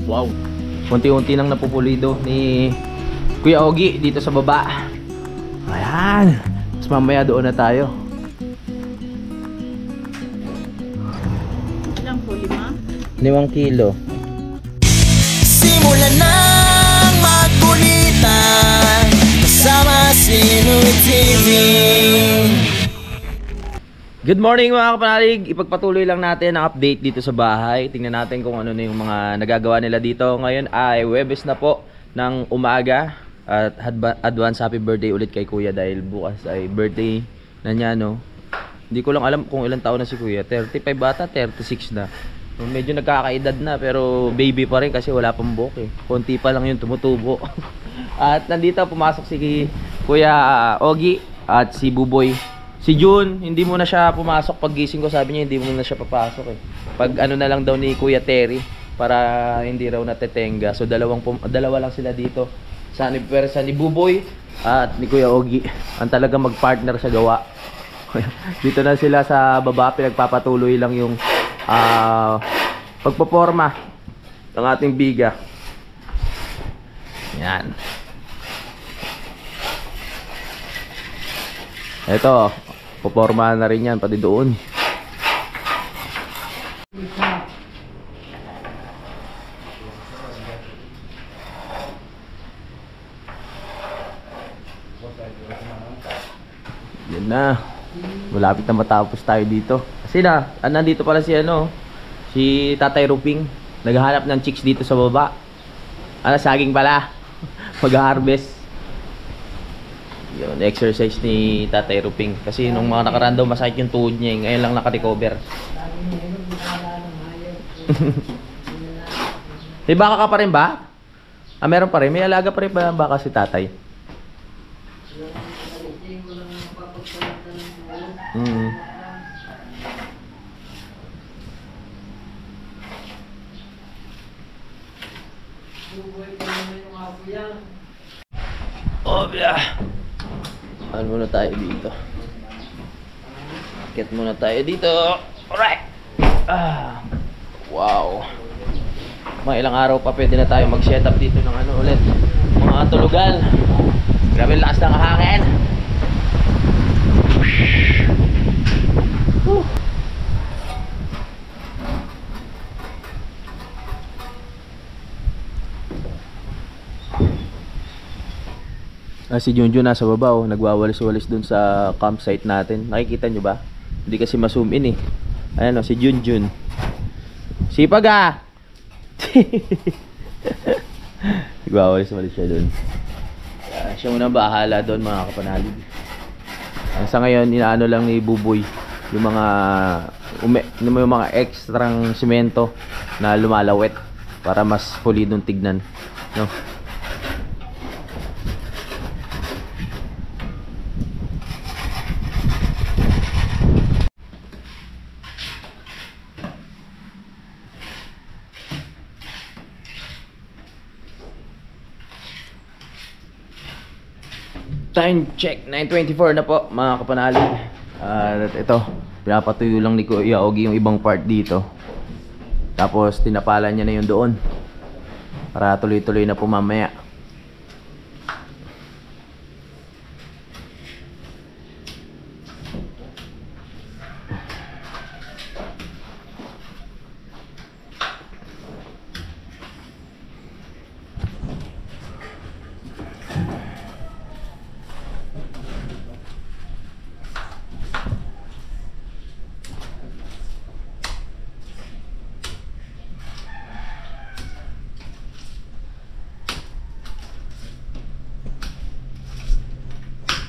Wow. Unti-unti nang napupulido ni Kuya Ogie dito sa baba. Ayan. Tapos mamaya doon na tayo. Ilang po? 5? 5 kilo. Simulan ng magkulitan kasama si Nuy TV. Good morning mga kapanalig. Ipagpatuloy lang natin ang update dito sa bahay. Tingnan natin kung ano na yung mga nagagawa nila dito. Ngayon ay Huwebes na po ng umaga. At advance happy birthday ulit kay Kuya dahil bukas ay birthday na niya, no? Hindi ko lang alam kung ilang taon na si Kuya. 35 bata, 36 na. Medyo nagkakaedad na pero baby pa rin kasi wala pang buhok eh. Konti pa lang yung tumutubo. At nandito pumasok si Kuya Ogie at si Buboy. Si June, hindi mo na siya pumasok pag gising ko, sabi niya hindi mo na siya papasok eh. Pag ano na lang daw ni Kuya Terry para hindi raw natetenga. So dalawa lang sila dito. Sa ni Buboy at ni Kuya Ogie. Ang talaga magpartner sa gawa. Dito na sila sa baba, pinagpapatuloy lang yung pagpoporma ng ating biga. Yan. Ito, poporma na rin yan, pati doon. Yan na. Malapit na matapos tayo dito. Kasi nandito pala si Tatay Ruping. Naghahanap ng chicks dito sa baba. Saging pala. Mag-harvest. Yun, exercise ni Tatay Ruping. Kasi nung mga nakaraan daw masakit yung tuhod niya. Ngayon lang naka-recover. May baka ka pa rin ba? Meron pa rin. May alaga pa rin ba baka si Tatay? Oh, yeah. Ano muna tayo dito? Akit muna tayo dito. Alright. Wow. Mga ilang araw pa pwede na tayo mag-setup dito ng ulit. Mga tulugan. Grabe lakas ng hangin. Si Junjun nasa baba, nagwawalis-walis dun sa campsite natin. Nakikita nyo ba? Hindi kasi ma-zoom in eh. Ayan si Junjun. Sipag nagwawalis-walis siya dun. Siya muna bahala dun mga kapanalig. Sa ngayon, inaano lang ni Buboy yung mga extrang simento na lumalawet para mas pulidong tignan, no? Time check, 9:24 na po mga kapanalig. Ito, pinapatuyo lang ni Kuya Ogie yung ibang part dito. Tapos tinapalan niya na yung doon para tuloy-tuloy na po mamaya.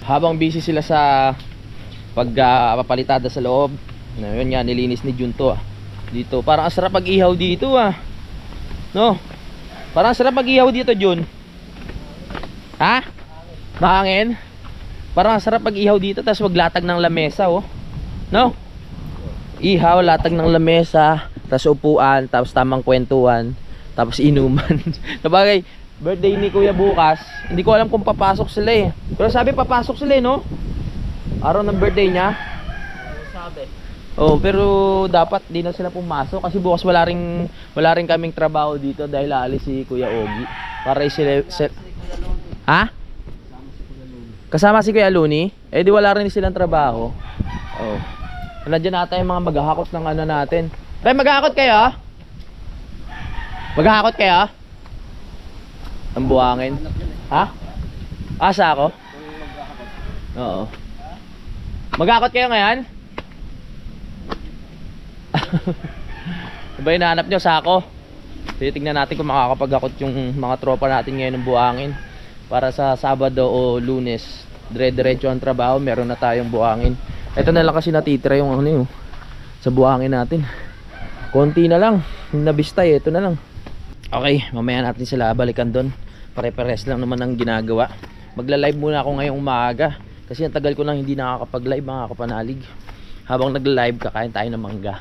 Habang busy sila sa pagpapalitada sa loob, yun nga, nilinis ni Junto dito. Parang ang sarap mag-ihaw dito no? Parang ang sarap mag-ihaw dito, Jun. Mahangin? Parang ang sarap mag-ihaw dito, tapos maglatag ng lamesa, no? Ihaw, latag ng lamesa, tapos upuan, tapos tamang kwentuhan, tapos inuman. Sabagay, birthday ni Kuya bukas. Hindi ko alam kung papasok sila eh. Pero sabi papasok sila no? Araw ng birthday niya. Sabi. Oh, pero dapat di na sila pumasok kasi bukas wala rin kaming trabaho dito dahil aalis si Kuya Ogie. Para Ha? Kasama si Kuya Luni? Eh di wala rin silang trabaho. Oh. Nandiyan ata yung mga maghahakot ng ano natin. Tay, maghahakot kayo? Maghahakot kayo? Ang buhangin. Ha? Asa ako? Oo. Maghahakot kayo ngayon? Diba hinahanap nyo sako? Titignan natin kung makakapaghakot yung mga tropa natin ngayon ng buhangin. Para sa Sabado o Lunes, dire-diretso ang trabaho, meron na tayong buhangin. Ito na lang kasi natitira yung ano yun, sa buhangin natin. Konti na lang, yung nabistay, ito na lang. Okay, mamaya natin sila balikan doon. Pare-pares lang naman ang ginagawa. Magla-live muna ako ngayong umaga kasi ang tagal ko nang hindi nakakapag-live mga kapanalig. Habang nagla-live, kakain tayo ng mangga.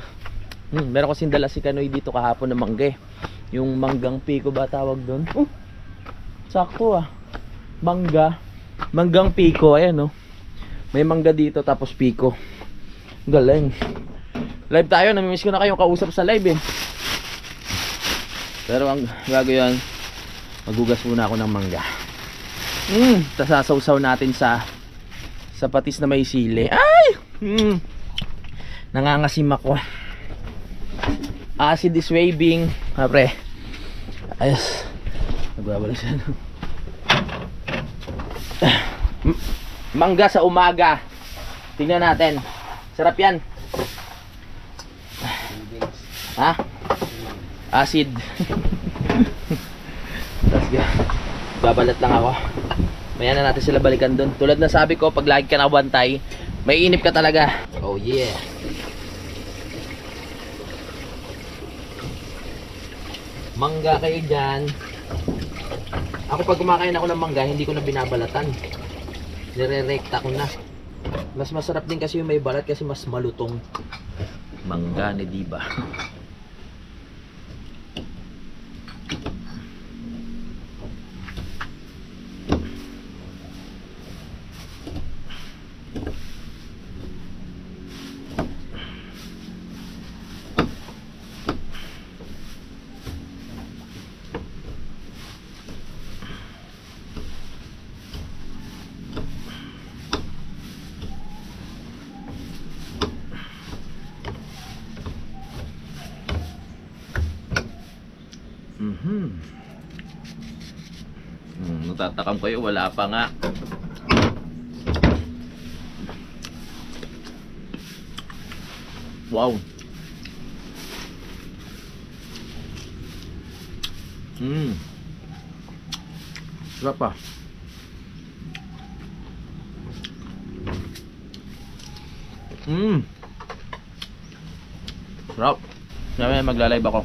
Meron kasing dala si Kanoy dito kahapon ng mangga eh. Yung manggang piko ba tawag doon? Sakto ah. Manggang piko, ayan oh. May mangga dito tapos piko. Galing. Live tayo, namimiss ko na kayong kausap sa live eh. Pero ang bago yan, magugas muna ako ng mangga. Tas sasawsaw natin sa patis na may sili. Ay! Nangangasim ako. Acid is waving. Pre. Ayos. Nagbabalik siya. Mangga sa umaga. Tingnan natin. Sarap yan. Ha? Acid. Tapos babalat lang ako. Maya na natin sila balikan dun. Tulad na sabi ko, pag lagi ka nakabantay, may inip ka talaga. Oh yeah. Mangga kayo dyan. Ako pag kumakain ako ng mangga, hindi ko na binabalatan. Nire-rekta ko na. Mas masarap din kasi yung may balat kasi mas malutong. Mangga ni Diba. Natatakam kayo, wala pa nga. Wow. Sarap pa. Sarap. Ngayon magla-live ako.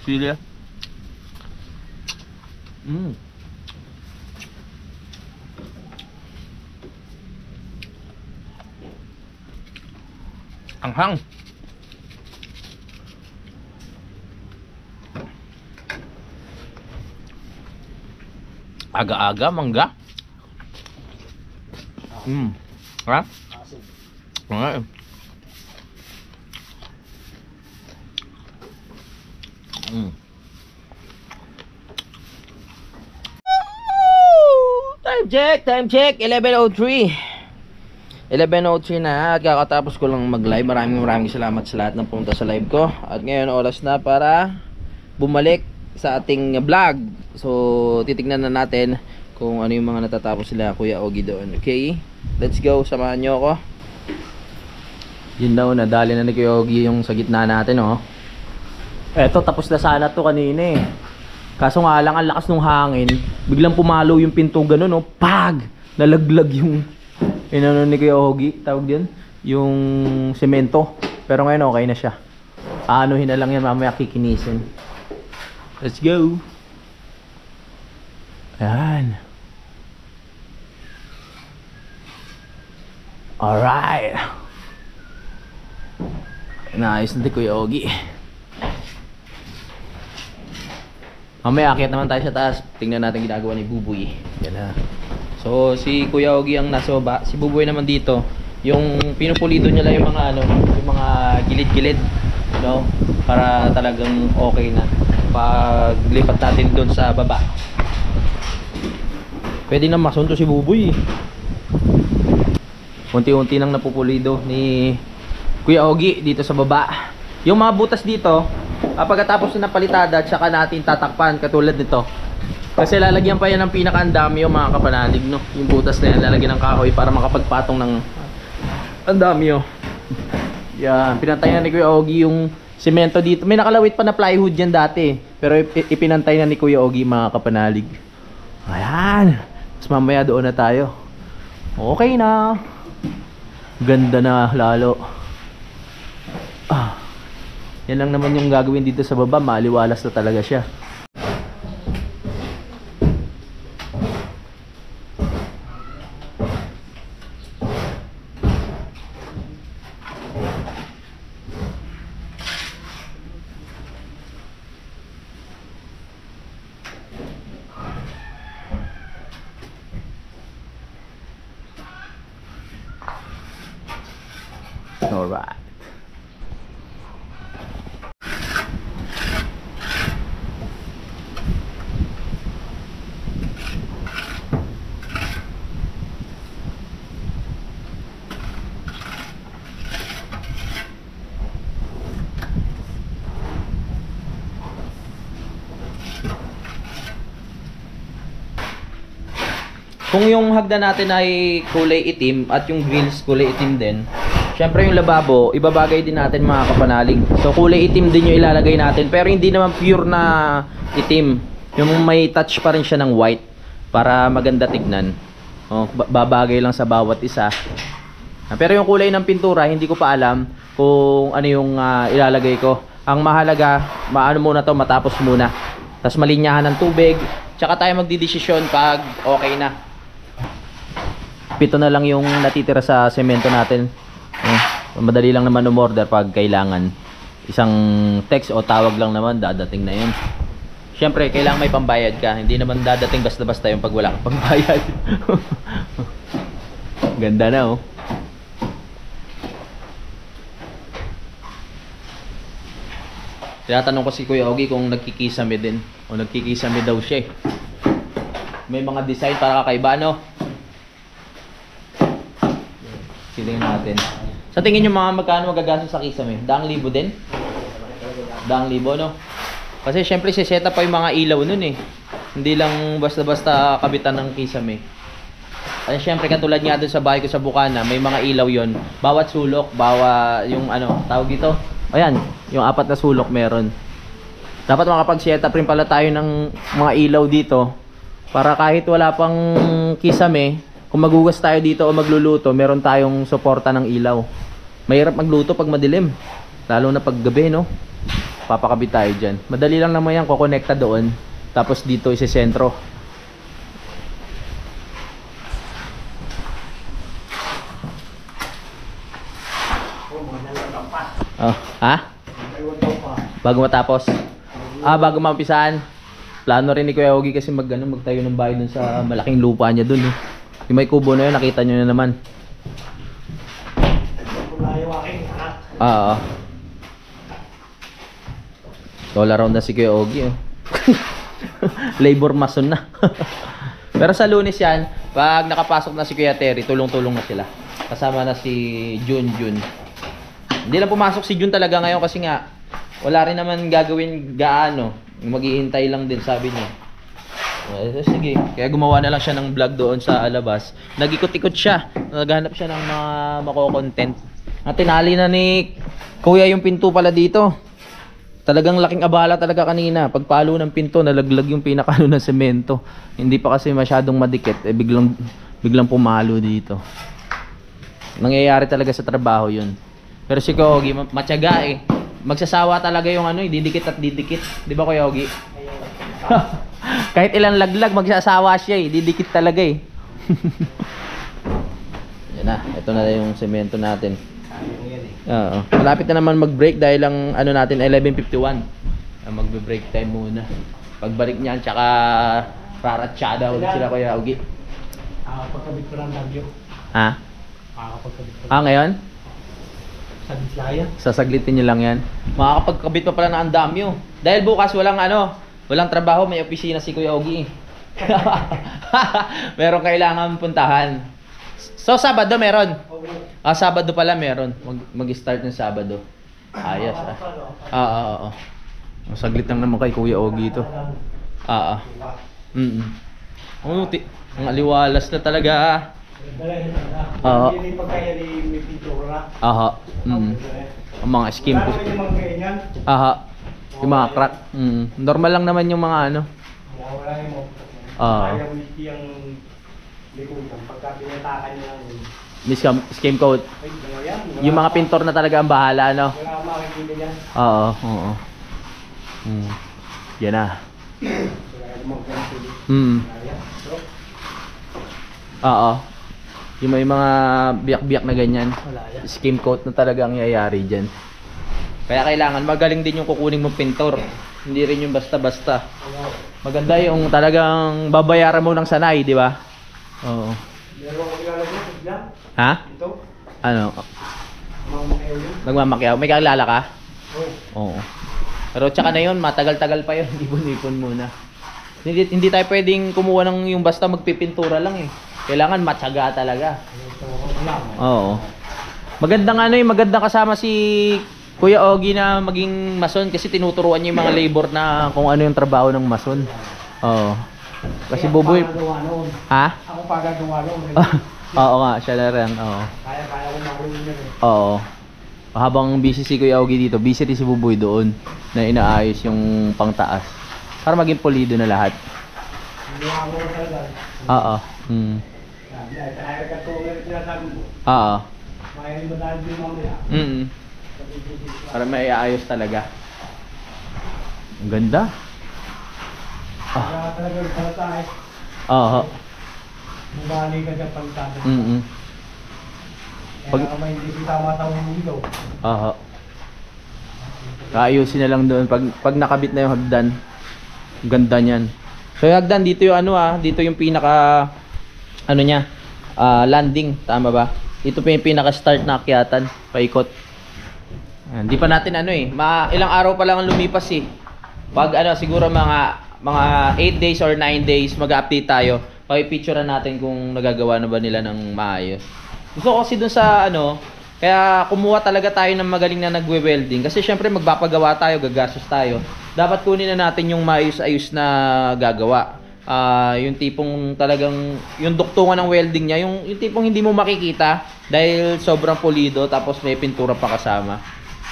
Sili. Anghang. Aga-aga mangga. Ha? Okay. Time check 11:03 na at kakatapos ko lang mag live. Maraming salamat sa lahat ng pumunta sa live ko. At ngayon oras na para bumalik sa ating vlog. So titignan na natin kung ano yung mga natatapos sila Kuya Ogie doon. Okay, let's go, samahan nyo ako. Yun daw, nadali na ni Kuya Ogie yung sa gitna natin oh. Eto, tapos na sana to kanina eh. Kaso nga lang, ang lakas ng hangin, biglang pumalo yung pinto ganun, no? Pag! Nalaglag yung inano ni Kuya Ogie, tawag din, yung semento. Pero ngayon okay na siya. Aanuhin na lang yan, mamaya kikinisin. Let's go! Ayan. Alright! Naayos na ni Kuya Ogie. Mamaya akyat naman tayo sa taas. Tingnan natin ginagawa ni Buboy. Yan na. So si Kuya Ogie ang nasa baba. Si Buboy naman dito, yung pinupulido niya lang yung mga ano, yung mga gilid-gilid, no? Para talagang okay na paglipat natin doon sa baba. Pwede na masunto si Buboy. Unti-unti nang napupulido ni Kuya Ogie dito sa baba. Yung mga butas dito, pagkatapos na palitada, tsaka natin tatakpan katulad nito. Kasi lalagyan pa yan ng pinaka-andami yung mga kapanalig, no? Yung butas na yan, lalagyan ng kahoy para makapagpatong ng andami, oh. Yan, pinantayan ni Kuya Ogie yung semento dito. May nakalawit pa na plywood yan dati, pero ipinantay na ni Kuya Ogie mga kapanalig. Ayan. Tapos mamaya doon na tayo. Okay na. Ganda na lalo. Yan lang naman yung gagawin dito sa baba. Maaliwalas na talaga siya. Alright. Kung yung hagdan natin ay kulay itim at yung grills kulay itim din, syempre yung lababo, ibabagay din natin mga kapanalig. So kulay itim din yung ilalagay natin, pero hindi naman pure na itim. Yung may touch pa rin siya ng white para maganda tignan. Oh, babagay lang sa bawat isa. Pero yung kulay ng pintura, hindi ko pa alam kung ano yung ilalagay ko. Ang mahalaga, maano muna to, matapos muna. Tapos malinyahan ng tubig, tsaka tayo magdidesisyon pag okay na. 7 na lang yung natitira sa semento natin. Madali lang naman umorder pag kailangan. Isang text o tawag lang naman, dadating na yun. Siyempre, kailangan may pambayad ka. Hindi naman dadating basta-basta yung pag wala kang pambayad. Ganda na, oh. Tinatanong ko si Kuya Ogie kung nagkikisame din. O nagkikisame daw siya, eh. May mga design para kakaiba, no? Tingnan natin. Sa tingin nyo mga magkano magagastos sa kisame? 100,000 din? 100,000, no? Kasi syempre siseta pa yung mga ilaw nun, eh. Hindi lang basta-basta kabitan ng kisame. Kasi syempre katulad nga dun sa bahay ko sa Bukana, may mga ilaw yon. Bawat sulok, yung ano, tawag dito. Ayan, yung 4 na sulok meron. Dapat makapag-setup rin pala tayo ng mga ilaw dito para kahit wala pang kisame, kung magugas tayo dito o magluluto, meron tayong suporta ng ilaw. Mahirap magluto pag madilim, lalo na pag gabi, no? Papakabit tayo dyan. Madali lang naman yan, kukonekta doon. Tapos dito isisentro. Oh, ha? Bago matapos. Bago mampisaan. Plano rin ni Kuya Ogie kasi magtayo ng bahay dun sa malaking lupa niya dun, eh. Yung may kubo na yun, nakita nyo na naman. Oo. All around na si Kuya Ogie, oh. Labor mason na. Pero sa Lunes yan, pag nakapasok na si Kuya Terry, tulong-tulong na sila. Kasama na si Jun. Hindi lang pumasok si Jun talaga ngayon kasi nga wala rin naman gagawin gaano. Maghihintay lang din, sabi niya. Sige, kaya gumawa na lang siya ng vlog doon sa labas. Nag-ikot-ikot siya. Naghanap siya ng mga mako-content. Tinali na ni Kuya yung pinto pala dito. Talagang laking abala talaga kanina. Pagpalo ng pinto, nalaglag yung pinakano ng semento. Hindi pa kasi masyadong madikit, biglang pumalo dito. Nangyayari talaga sa trabaho yun. Pero si Kuya Ogie, matyaga, eh. Magsasawa talaga yung ano, didikit at didikit. Di ba Kuya Ogie? Kahit ilang laglag, magsasawa siya, eh. Didikit talaga, eh. Yan na, ito na yung semento natin. Oo. Malapit na naman mag-break dahil ang ano natin 11:51. Magbe-break time muna. Pagbalik niyan, tsaka raratsyada ulit sila Kuya Augie. Pagkabit ko lang dagyo. Ha? Pagkabit ko Ah, ngayon? sa bislaya. Sasaglitin nyo lang yan. Makakapagkabit pa pala ng andamyo. Dahil bukas walang trabaho, may opisina si Kuya Augie. Meron kailangan puntahan. So, Sabado meron? Ah, Sabado pala meron. Mag-start ng Sabado. Ayos ah. Oo. Saglit lang naman kay Kuya Augie ito. Ang aliwalas na talaga. Oo. Hindi pagkaya ni may pintura. Aha. Ang mga skim po. Wala naman yung mga ganyan. Aha. Yung mga crack. Normal lang naman yung mga ano. Wala yung mga. Ah. Kaya whisky ang likutan. Pagka pinatakan niya lang. Miss skim coat. Ay, dalawa yan. Yung mga pintor na talaga ang bahala, no? Wala akong makikita yan. Oo. Yan na. Wala yung mga ganito. So, Oo. Yung may mga biyak-biyak na ganyan. wala yan. Skim coat na talaga ang yayari dyan. Kaya kailangan magaling din yung kukunin mong pintor. Hindi rin yung basta-basta. Maganda yung talagang babayaran mo ng sanay, di ba? Oo. Meron akong ilalagay sa dyan. Ha? Ito. Ano? Mga makayaw yun. Nagmamakyaw. May kakilala ka? Oh. Oo. Pero tsaka na yun, matagal-tagal pa yun. Ipon-ipon muna. Hindi tayo pwedeng kumuha ng yung basta magpipintura lang eh. Kailangan matyaga talaga. Ito, wala. Oo. Magandang kasama si Kuya Augie na maging mason kasi tinuturuan niya yung mga labor na kung ano yung trabaho ng mason. Oo. Kasi Buboy, Ako pagagawa noon. ha? Ako pagagawa noon. Oo nga, siya na rin. Oo. Kaya ko makulong yun eh. Oo. Habang busy si Kuya Augie dito, busy rin si Buboy doon na inaayos yung pangtaas. Para maging pulido na lahat. Hindi ako talaga. Oo. Kaya ka to meron sinasabi mo. Oo. Mayayin mo dahil din mamaya. Para may ayos talaga. Ang ganda. Kaya talaga pala tayo. Oo. Mabali ka dyan pagkada. Pag- Kaya may hindi tama sa ulo. Oo. Kaayusin na lang doon pag nakabit na yung hagdan. Ang ganda niyan. So yung hagdan dito yung dito yung pinaka niya, landing, tama ba? Ito pa yung pinaka start na akyatan, paikot. Hindi pa natin ilang araw pa lang ang lumipas eh. Pag siguro mga 8 days or 9 days mag-update tayo. Paki-picturean natin kung nagagawa na ba nila ng maayos. Gusto ko kasi dun sa kaya kumuha talaga tayo ng magaling na nagwe-welding kasi syempre magpapagawa tayo, gagastos tayo. Dapat kunin na natin yung maayos-ayos na gagawa. Yung tipong talagang yung duktungan ng welding niya, yung tipong hindi mo makikita dahil sobrang pulido tapos may pintura pa kasama,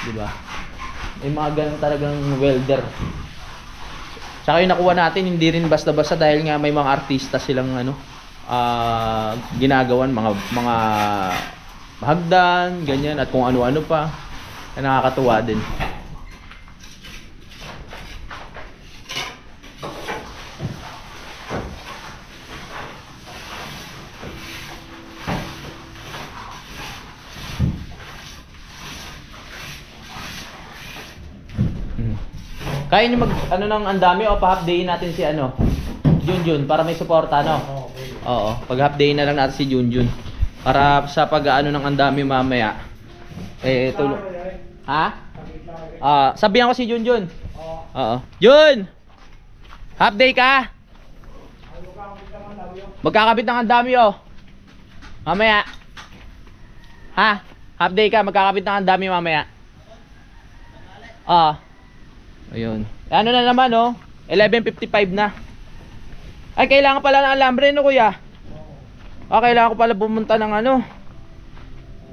'di ba? May mga ganun talagang welder. Tsaka yung nakuha natin hindi rin basta-basta dahil nga may mga artista silang ginagawan mga hagdan, ganyan at kung ano-ano pa. Nakakatuwa din. Kaya nyo ng andami o pa-half day natin si Junjun para may suporta Oo, pag half day na lang natin si Junjun para sa pag-aano ng andami mamaya. Tulong. Ha? Sabihan ko si Junjun. Oo. Jun! Half day ka? Magkakabit ng andami mamaya. Ha? Half day ka, magkakabit ng andami mamaya. Ayun. Ano na naman 11:55 na. Ay, kailangan pala ng alambre kuya. Kailangan ko pala pumunta ng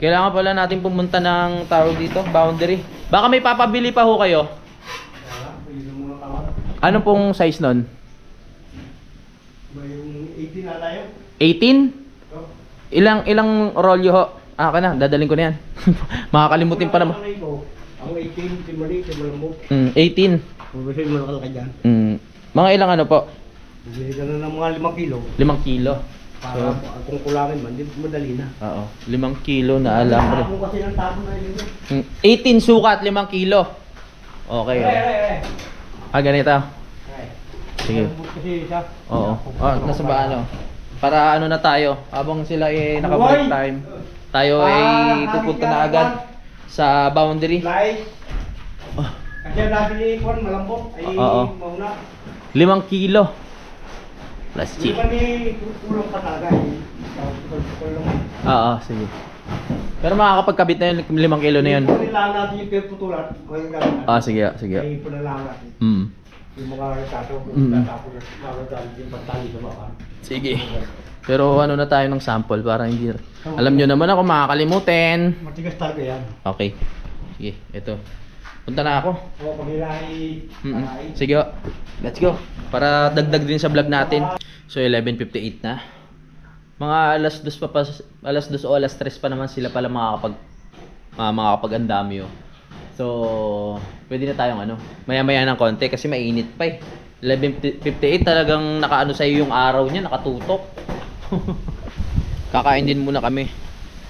Kailangan pala natin pumunta ng tawag dito, boundary. Baka may papabili pa ho kayo. Ano pong size nun? Yung 18 na tayo. 18? Ilang rolyo ho? Kana, dadaling ko na yan. Makakalimutin pa naman. Ang 18, timali, timalambot. 18. Mabisin mo nakalaki dyan. Mga ilang po? Bili ka na ng mga 5 kilo. 5 kilo. Para kung kulangin man, madali na. Oo. 5 kilo na alambre. Ako kasi ng tapo na yun. 18 sukat, 5 kilo. Okay. Ganito. Sige. Malambot kasi siya. Oo. Nasa ba ano? Para ano na tayo, habang sila naka-break time, tayo ay pupunta na agad sa boundary. Fly. Oh, Kasi ang nabili ko, malambot. Ay, Oo. mauna. 5 kilo. Plus Hindi chip. pa ni kulang pa talaga. Putol-putol lang. Oo, sige. Pero makakapagkabit na yun, 5 kilo na yun. Kailangan natin yung putulan. Kaya gano'n. Sige, sige. Ay, punalangan natin. Yung mga tato, tapos magagalit yung pagtali sa mga. Sige. Pero ano na tayo ng sample para hindi... Alam nyo naman ako makakalimutin. Matigas talaga yan. Okay. Sige, ito. Punta na ako. O, pag nilay, Sige, let's go. Para dagdag din sa vlog natin. So 11:58 na. Mga alas 2 alas 2 o alas 3 pa naman sila pala makakapag-andamyo. So, pwede na tayong maya-maya ng konti kasi mainit pa eh. 11:58 talagang nakaano sa iyo yung araw niya, nakatutok. Kakain din muna kami.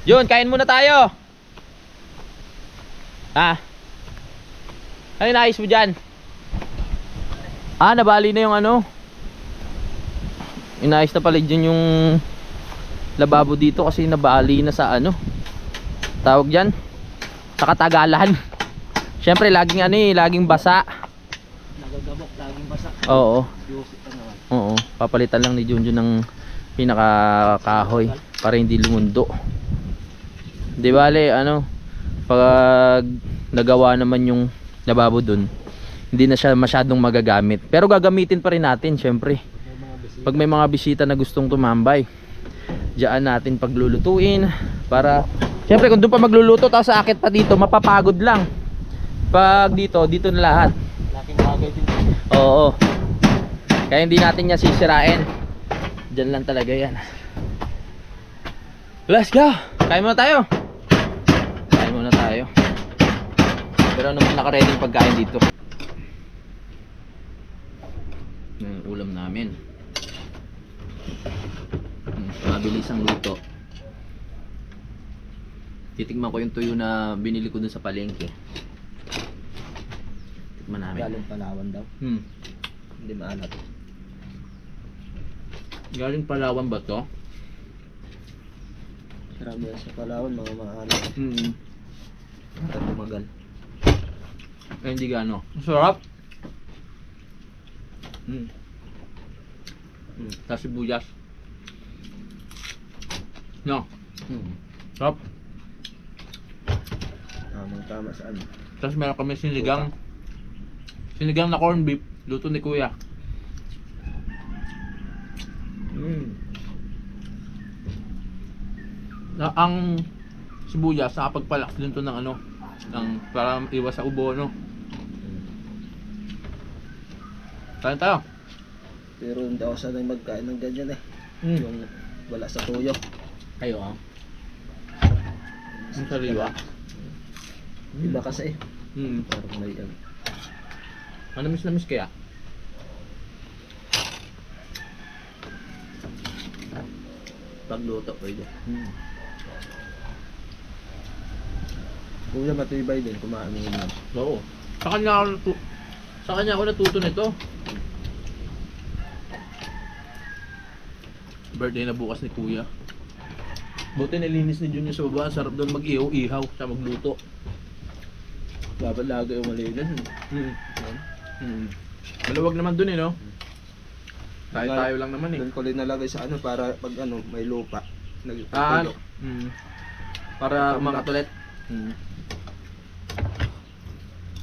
Yun, kain muna tayo. Ano naayos mo dyan? Nabali na yung inayos na pala dyan yung lababo dito kasi nabali na sa tawag dyan sa katagalan. Syempre laging laging basa. nagagamok, laging basa. Oo. Yusip pa naman. Oo, papalitan lang ni Junjun ng pinakakahoy para hindi lumundo. Di bale, pag nagawa naman yung lababo dun, hindi na siya masyadong magagamit. Pero gagamitin pa rin natin, syempre. Pag may mga bisita na gustong tumambay, diyan natin paglulutuin para, syempre kung doon pa magluluto tapos aakit pa dito, mapapagod lang. Pag dito na lahat. Laking bagay din. Oo. Kaya hindi natin niya sisirain. Diyan lang talaga yan. Let's go! Kain muna tayo. Kain muna tayo. Pero naman naka-ready yung pagkain dito. Yung ulam namin. Mabilis ang luto. Titikman ko yung tuyo na binili ko dun sa palengke. Tikman namin. Galing Palawan daw. Hindi maalat. Galing Palawan ba to? Marami yan sa Palawan, mga maalat. At tumagal. Hindi gano. Sarap. Tapos sibuyas. No. Sarap. Tama saan? Tapos meron kami sinigang na corned beef. Luto ni Kuya. Ang sibuyas nakapagpalak din to ng para iwas sa ubo, Kain tayo. Pero hindi ako sanay magkain ng ganyan eh. Yung wala sa tuyo. Kayo Ang sariwa. Iba kasi eh. Mm. Parang may Manamis kaya? pagluto pwede. Kuya matibay din kumain mo yun. Oo. Sa kanya ako natuto nito. Birthday na bukas ni Kuya. Buti nilinis ni Junior sa baba. Sarap doon mag-ihaw-ihaw sa magluto. Dapat lagi yung malinis. Maluwag naman doon no? Tayo lang naman Doon ko rin nalagay sa para pag may lupa. Para umangat ulit.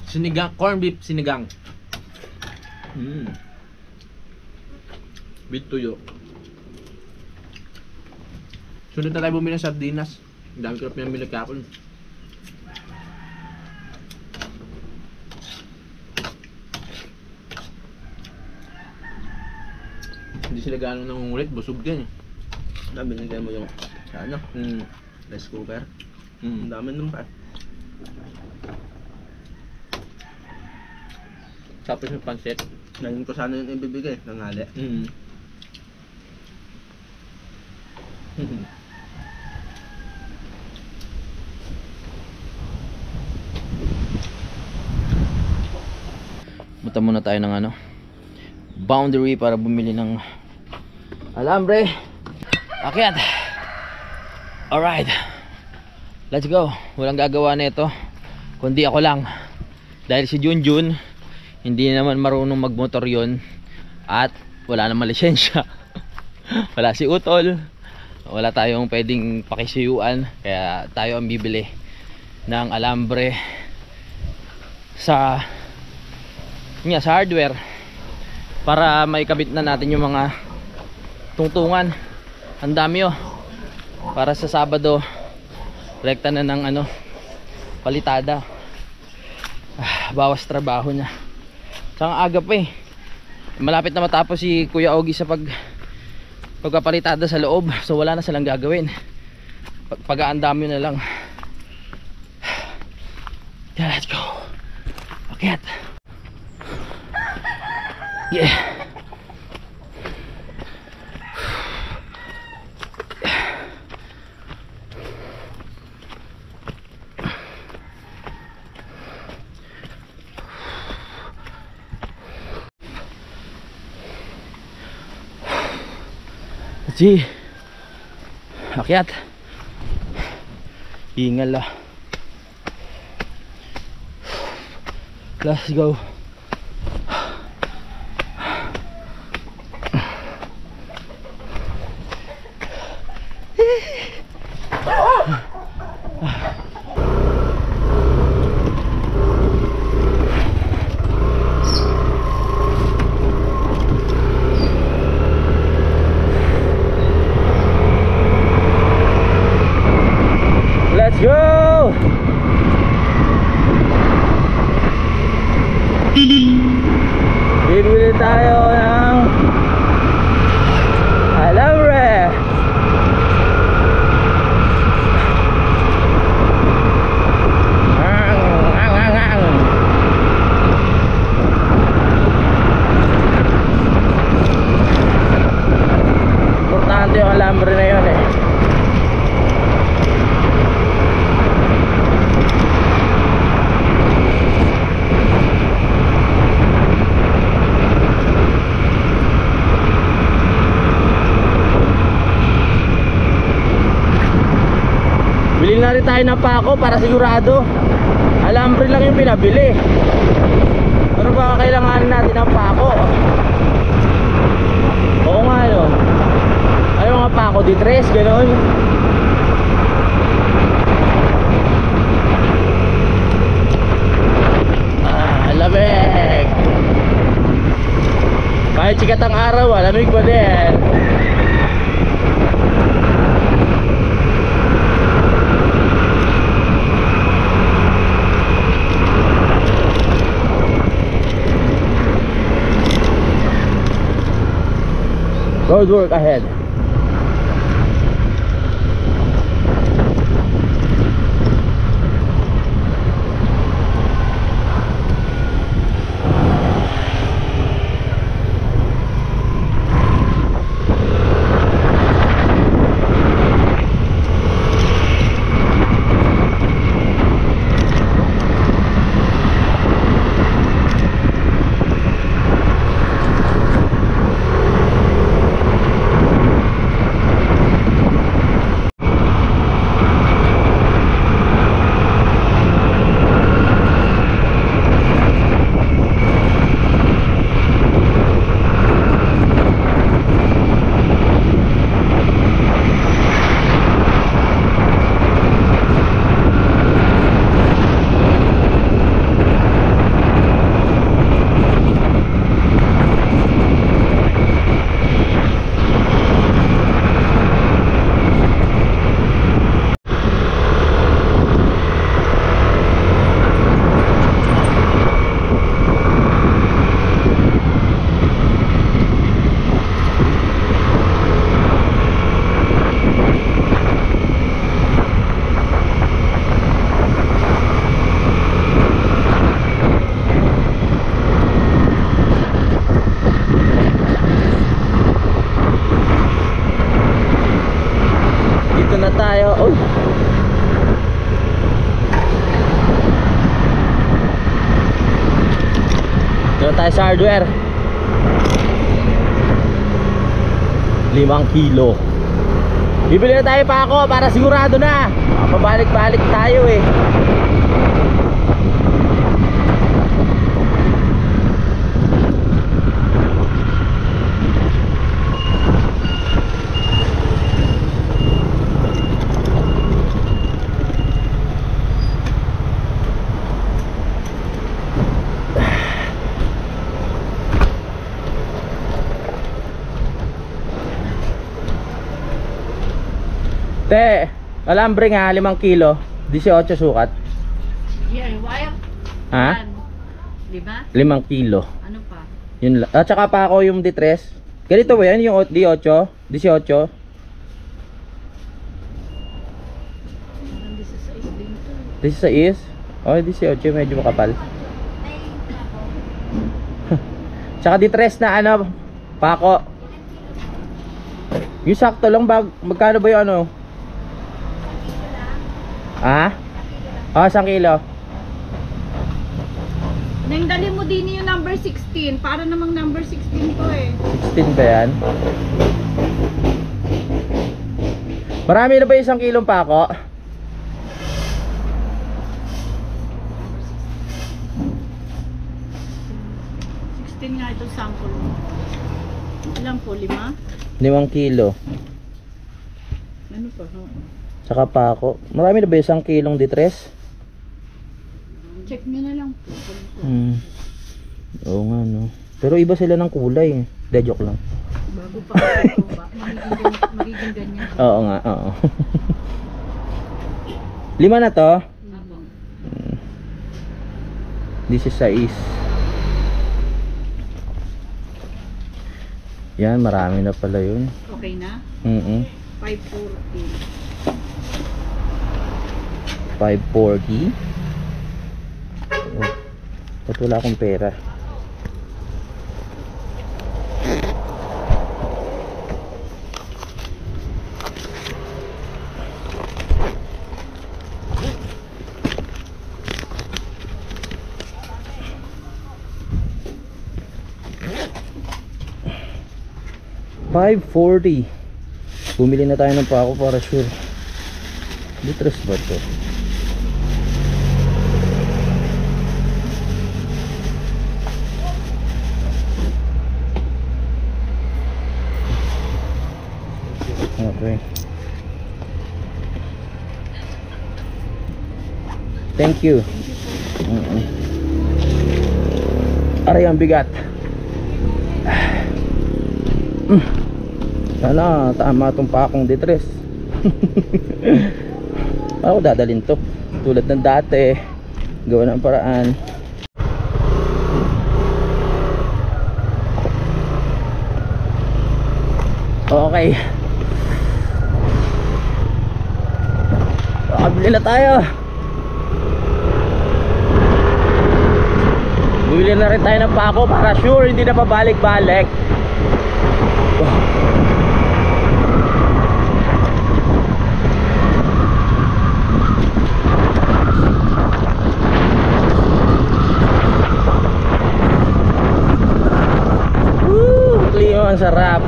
Sinigang, corned beef sinigang. Beef tuyo. Sunod na tayo bumili ng sardinas. Ang dami ko na pinamili kahapon. Hindi sila gano'ng nangungulit, busog din. Binigay mo yung rice cooker. Ang dami nung pa. Tapos yung pancit. Ngayon ko sana yung ibibigay ng hali. Punta muna tayo ng boundary para bumili ng alambre. Akyat. Alright, let's go. Walang gagawa na ito kundi ako lang, dahil si Junjun hindi naman marunong magmotor yon at wala naman lisensya. Wala si Utol, wala tayong pwedeng pakisuyuan, kaya tayo ang bibili ng alambre sa hardware para maikabit na natin yung mga tungtungan. Ang dami oh, para sa Sabado rekta na ng palitada. Bawas trabaho niya. Saka aga pa eh, malapit na matapos si Kuya Ogie sa pagpapalitada sa loob, so wala na silang gagawin. Pag-aandam yun na lang. Yeah, let's go. Akyat. Yeah. Let's akyat. Ingal lah. Let's go. Let's go! Bibili tayo ng alambre. Importante yung alambre na yun eh. Bili na rin tayo ng pako para sigurado. Alambre lang yung pinabili. Ano ba kailangan natin ng pako? Oo nga no. Ano mga pako? D3, gano'n. Lamig. Kahit sikat ang araw, lamig pa din. Road work ahead. Dito tayo sa hardware. 5 kilo. Bibili na tayo pa ako para sigurado na. Pabalik-balik tayo eh. Te, alambre nga 5 kilo, 18 sukat. Yan, wire. Ha? 5? 5 kilo. Ano pa? Yun lang. At saka pa ako yung D3. Ganito ba yan? Yung D8? 18? Parang 16 din to. This is? Oh, 18. Medyo makapal. Tsaka D3 na ano, pako. Yung sakto lang bag. Magkano ba yung ano? Ah? Oh, 1 kilo. Nang dali mo din yung number 16. Para namang number 16 to eh. 16 ba yan? Marami na ba yung 1 kilong pako? 16 nga ito sample mo. Ilan po? 5? 5 kilo. Ano pa? Oh. Saka pako. Marami na ba yung 1 kilong D3? Check nyo na lang po. Oo nga no. Pero iba sila ng kulay. De joke lang. Bago pa ito ba? Magiging ganyan. Oo nga, oo. 5 na to. Abang. 16. Yan, marami na pala yun. Okay na? 540. 540. Oh, ba't wala akong pera? $540. Bumili na tayo ng pako para sure. Litros ba to? Okay. Thank you. Aray, ang bigat. Sana tama itong pakong D3. Ako dadalhin to tulad ng dati, gawa ng paraan. Okay, makabili na tayo. Bumili na rin tayo ng pako para sure hindi na pabalik-balik. Ang sarap.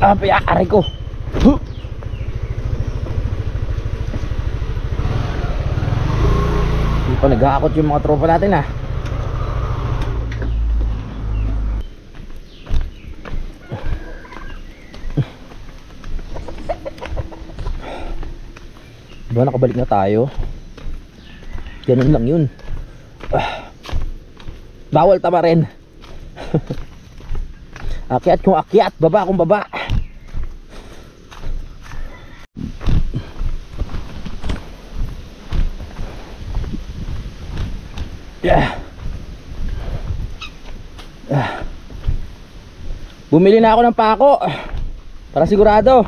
Aray ko. Huh. Hindi pa nag-aakot yung mga tropa natin ah. Diba nakabalik na tayo? Ganun lang yun. Bawal tama rin. Akyat kung akyat, baba kung baba. Bumili na ako ng pako para sigurado.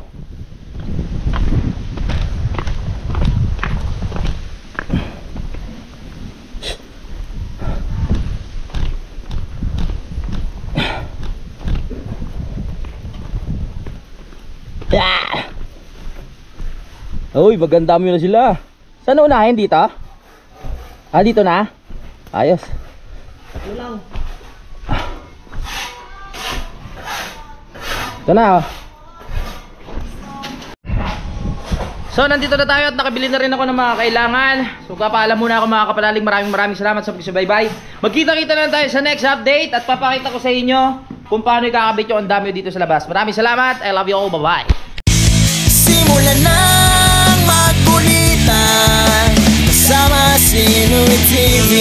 Uy, maganda mo na sila. Saan unahin dito? Ah, dito na? Ayos. Tatlo lang. Ito na oh. So nandito na tayo at nakabili na rin ako ng mga kailangan. So kapaalam muna ako mga kapanalig. Maraming salamat sa pagsubaybay. Magkita-kita na tayo sa next update. At papakita ko sa inyo kung paano ikakabit yung andamyo dito sa labas. Maraming salamat. I love you all. Bye bye. Simulan ng magkulitan kasama si Inuit TV.